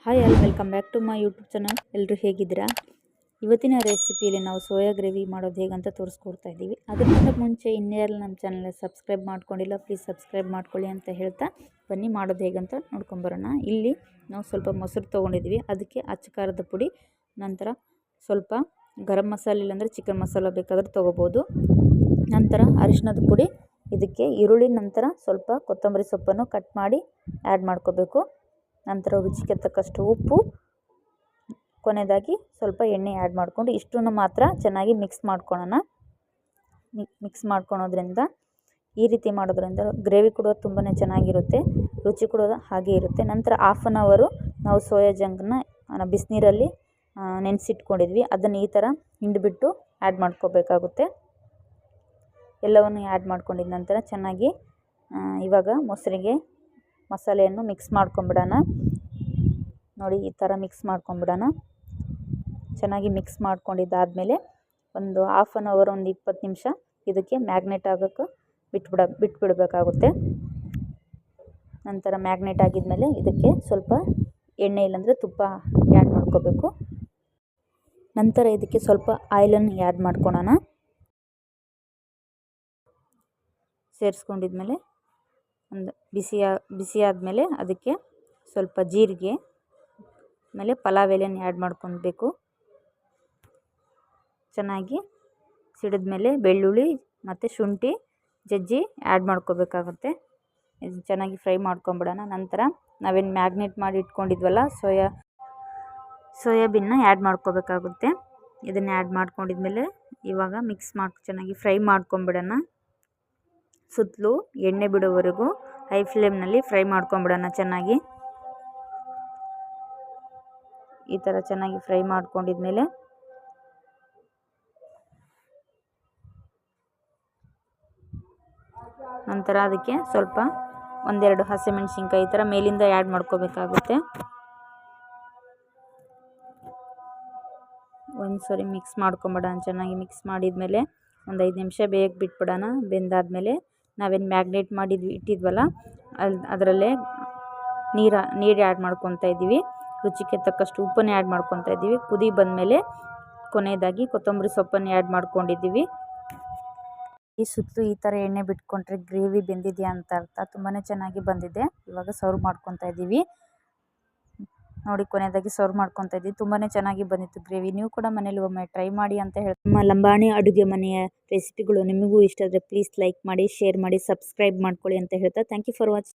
Hi all welcome back to my YouTube channel. ಎಲ್ಲರೂ ಹೇಗಿದ್ದೀರಾ? ಇವತ್ತಿನ ರೆಸಿಪಿಯಲ್ಲಿ ನಾವು ಸೋಯಾ ಗ್ರೇವಿ ಮಾಡೋದು ಹೇಗಂತ ತೋರಿಸ್ಕೊಡ್ತಾ ಇದ್ದೀವಿ. ಅದಕ್ಕಿಂತ ಮುಂಚೆ ಇನ್ನೇನು ನಮ್ಮ ಚಾನಲ್ ಸಬ್ಸ್ಕ್ರೈಬ್ ಮಾಡ್ಕೊಂಡಿಲ್ಲ, ಪ್ಲೀಸ್ ಸಬ್ಸ್ಕ್ರೈಬ್ ಮಾಡ್ಕೊಳ್ಳಿ ಅಂತ ಹೇಳ್ತಾ ಬನ್ನಿ ಮಾಡೋದು ಹೇಗಂತ ನೋಡ್ಕೊಂಬರೋಣ. ಇಲ್ಲಿ ನಾವು ಸ್ವಲ್ಪ ಮೊಸರು ತೊಗೊಂಡಿದ್ವಿ, ಅದಕ್ಕೆ ಅಚ್ಚ ಖಾರದ ಪುಡಿ, ನಂತರ ಸ್ವಲ್ಪ ಗರಂ ಮಸಾಲೆ ಇಲ್ಲಾಂದರೆ ಚಿಕನ್ ಮಸಾಲ ಬೇಕಾದರೂ ತೊಗೋಬೋದು, ನಂತರ ಅರಿಶಿಣದ ಪುಡಿ, ಇದಕ್ಕೆ ಈರುಳ್ಳಿ, ನಂತರ ಸ್ವಲ್ಪ ಕೊತ್ತಂಬರಿ ಸೊಪ್ಪನ್ನು ಕಟ್ ಮಾಡಿ ಆ್ಯಡ್ ಮಾಡ್ಕೋಬೇಕು. ನಂತರ ರುಚಿಗೆ ತಕ್ಕಷ್ಟು ಉಪ್ಪು, ಕೊನೆಯದಾಗಿ ಸ್ವಲ್ಪ ಎಣ್ಣೆ ಆ್ಯಡ್ ಮಾಡಿಕೊಂಡು ಇಷ್ಟನ್ನು ಮಾತ್ರ ಚೆನ್ನಾಗಿ ಮಿಕ್ಸ್ ಮಾಡ್ಕೊಳ್ಳೋಣ. ಮಿಕ್ಸ್ ಮಾಡ್ಕೊಳೋದ್ರಿಂದ ಈ ರೀತಿ ಮಾಡೋದ್ರಿಂದ ಗ್ರೇವಿ ಕೂಡ ತುಂಬಾ ಚೆನ್ನಾಗಿರುತ್ತೆ, ರುಚಿ ಕೂಡ ಹಾಗೆ ಇರುತ್ತೆ. ನಂತರ ಹಾಫ್ ಆನ್ ಅವರು ನಾವು ಸೋಯಾ ಜಂಕ್ನ ಬಿಸಿನೀರಲ್ಲಿ ನೆನೆಸಿಟ್ಕೊಂಡಿದ್ವಿ, ಅದನ್ನು ಈ ಥರ ಹಿಂಡಿಬಿಟ್ಟು ಆ್ಯಡ್ ಮಾಡ್ಕೋಬೇಕಾಗುತ್ತೆ. ಎಲ್ಲವನ್ನು ಆ್ಯಡ್ ಮಾಡ್ಕೊಂಡಿದ ನಂತರ ಚೆನ್ನಾಗಿ ಇವಾಗ ಮೊಸರಿಗೆ ಮಸಾಲೆಯನ್ನು ಮಿಕ್ಸ್ ಮಾಡ್ಕೊಂಬಿಡೋಣ. ನೋಡಿ, ಈ ಥರ ಮಿಕ್ಸ್ ಮಾಡ್ಕೊಂಬಿಡೋಣ. ಚೆನ್ನಾಗಿ ಮಿಕ್ಸ್ ಮಾಡ್ಕೊಂಡಿದ್ದಾದಮೇಲೆ ಒಂದು ಹಾಫ್ ಆನ್ ಅವರ್, ಒಂದು 20 ನಿಮಿಷ ಇದಕ್ಕೆ ಮ್ಯಾಗ್ನೇಟ್ ಆಗೋಕ್ಕೆ ಬಿಟ್ಬಿಡಬೇಕಾಗುತ್ತೆ. ನಂತರ ಮ್ಯಾಗ್ನೇಟ್ ಆಗಿದ್ಮೇಲೆ ಇದಕ್ಕೆ ಸ್ವಲ್ಪ ಎಣ್ಣೆ ಇಲ್ಲಾಂದರೆ ತುಪ್ಪ ಆ್ಯಡ್ ಮಾಡ್ಕೋಬೇಕು. ನಂತರ ಇದಕ್ಕೆ ಸ್ವಲ್ಪ ಆಯಿಲನ್ನು ಆ್ಯಡ್ ಮಾಡ್ಕೊಳ್ಳೋಣ. ಸೇರಿಸ್ಕೊಂಡಿದ್ಮೇಲೆ ಒಂದು ಬಿಸಿ ಆದಮೇಲೆ ಅದಕ್ಕೆ ಸ್ವಲ್ಪ ಜೀರಿಗೆ, ಆಮೇಲೆ ಪಲಾವ್ ಎಲೆಯನ್ನು ಆ್ಯಡ್ ಮಾಡ್ಕೊಳ್ಬೇಕು. ಚೆನ್ನಾಗಿ ಸಿಡಿದ್ಮೇಲೆ ಬೆಳ್ಳುಳ್ಳಿ ಮತ್ತು ಶುಂಠಿ ಜಜ್ಜಿ ಆ್ಯಡ್ ಮಾಡ್ಕೋಬೇಕಾಗುತ್ತೆ. ಇದು ಚೆನ್ನಾಗಿ ಫ್ರೈ ಮಾಡ್ಕೊಂಬಿಡೋಣ. ನಂತರ ನಾವೇನು ಮ್ಯಾಗ್ನೇಟ್ ಮಾಡಿ ಇಟ್ಕೊಂಡಿದ್ವಲ್ಲ ಸೋಯಾಬೀನ್ನ ಆ್ಯಡ್ ಮಾಡ್ಕೋಬೇಕಾಗುತ್ತೆ. ಇದನ್ನು ಆ್ಯಡ್ ಮಾಡ್ಕೊಂಡಿದ್ಮೇಲೆ ಇವಾಗ ಚೆನ್ನಾಗಿ ಫ್ರೈ ಮಾಡ್ಕೊಂಬಿಡೋಣ. ಸುತ್ತಲೂ ಎಣ್ಣೆ ಬಿಡೋವರೆಗೂ ಹೈ ಫ್ಲೇಮ್ನಲ್ಲಿ ಫ್ರೈ ಮಾಡ್ಕೊಂಬಿಡೋಣ. ಚೆನ್ನಾಗಿ ಈ ಥರ ಚೆನ್ನಾಗಿ ಫ್ರೈ ಮಾಡ್ಕೊಂಡಿದ್ಮೇಲೆ ನಂತರ ಅದಕ್ಕೆ ಸ್ವಲ್ಪ ಒಂದೆರಡು ಹಸಿಮೆಣಸಿನ್ಕಾಯಿ ಈ ಥರ ಮೇಲಿಂದ ಆ್ಯಡ್ ಮಾಡ್ಕೋಬೇಕಾಗುತ್ತೆ. ಒಂದ್ಸರಿ ಮಿಕ್ಸ್ ಮಾಡ್ಕೊಂಬಿಡೋಣ. ಚೆನ್ನಾಗಿ ಮಿಕ್ಸ್ ಮಾಡಿದ್ಮೇಲೆ ಒಂದು 5 ನಿಮಿಷ ಬೇಯಕ್ಕೆ ಬಿಟ್ಬಿಡೋಣ. ಬೆಂದಾದಮೇಲೆ ನಾವೇನು ಮ್ಯಾಗ್ನೇಟ್ ಇಟ್ಟಿದ್ವಲ್ಲ ಅದರಲ್ಲೇ ನೀರು ಆ್ಯಡ್ ಮಾಡ್ಕೊತಾ ಇದ್ದೀವಿ. ರುಚಿಗೆ ತಕ್ಕಷ್ಟು ಉಪ್ಪನ್ನು ಆ್ಯಡ್ ಮಾಡ್ಕೊತಾ ಇದ್ದೀವಿ. ಕುದಿ ಬಂದಮೇಲೆ ಕೊನೆಯದಾಗಿ ಕೊತ್ತಂಬರಿ ಸೊಪ್ಪನ್ನು ಆ್ಯಡ್ ಮಾಡ್ಕೊಂಡಿದ್ದೀವಿ. ಈ ಸುತ್ತಲೂ ಈ ಥರ ಎಣ್ಣೆ ಬಿಟ್ಕೊಂಡ್ರೆ ಗ್ರೇವಿ ಬೆಂದಿದೆಯಾ ಅಂತ ಅರ್ಥ. ತುಂಬಾ ಚೆನ್ನಾಗಿ ಬಂದಿದೆ. ಇವಾಗ ಸರ್ವ್ ಮಾಡ್ಕೊತಾ ಇದ್ದೀವಿ. ನೋಡಿ, ಕೊನೆಯದಾಗಿ ಸರ್ವ್ ಮಾಡ್ಕೊತಾ ಇದ್ದೀವಿ. ತುಂಬಾ ಚೆನ್ನಾಗಿ ಬಂದಿತ್ತು ಗ್ರೇವಿ. ನೀವು ಕೂಡ ಮನೇಲಿ ಒಮ್ಮೆ ಟ್ರೈ ಮಾಡಿ ಅಂತ ಹೇಳಿ, ನಮ್ಮ ಲಂಬಾಣಿ ಅಡುಗೆ ಮನೆಯ ರೆಸಿಪಿಗಳು ನಿಮಗೂ ಇಷ್ಟ ಆದರೆ ಪ್ಲೀಸ್ ಲೈಕ್ ಮಾಡಿ, ಶೇರ್ ಮಾಡಿ, ಸಬ್ಸ್ಕ್ರೈಬ್ ಮಾಡ್ಕೊಳ್ಳಿ ಅಂತ ಹೇಳ್ತಾ ಥ್ಯಾಂಕ್ ಯು ಫಾರ್ ವಾಚಿಂಗ್.